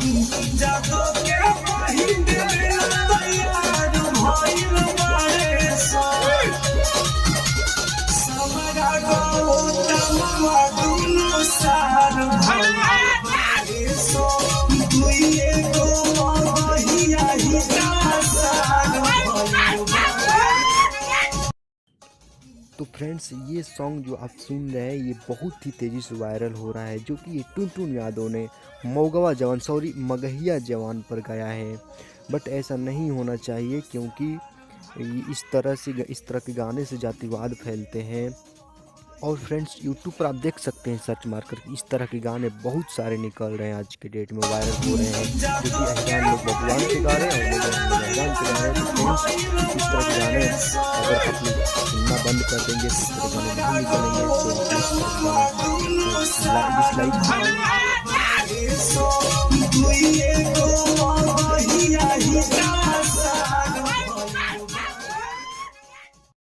जादो के पहिंदे तैयार भइल बारे सो समरा गौतमवा दुनु सार भइल बारे सो दुइए गो महिया हिता सार भइल बारे। तो फ्रेंड्स, ये सॉन्ग जो आप सुन रहे हैं ये बहुत ही तेज़ी से वायरल हो रहा है, जो कि ये टुनटुन यादव ने मगहिया जवान पर गाया है। बट ऐसा नहीं होना चाहिए, क्योंकि इस तरह के गाने से जातिवाद फैलते हैं। और फ्रेंड्स, यूट्यूब पर आप देख सकते हैं सर्च मारकर, इस तरह के गाने बहुत सारे निकल रहे हैं, आज के डेट में वायरल हो रहे हैं, जो कि अहिरान लोग भगवान के गा रहे हैं और लोग अहिरान के गा रहे हैं। तो फ्रेंड्स, इस तरह के गाने अगर आप लोग सुनना बंद कर देंगे, इस तरह के गाने नहीं निकलेंगे, तो डिसलाइक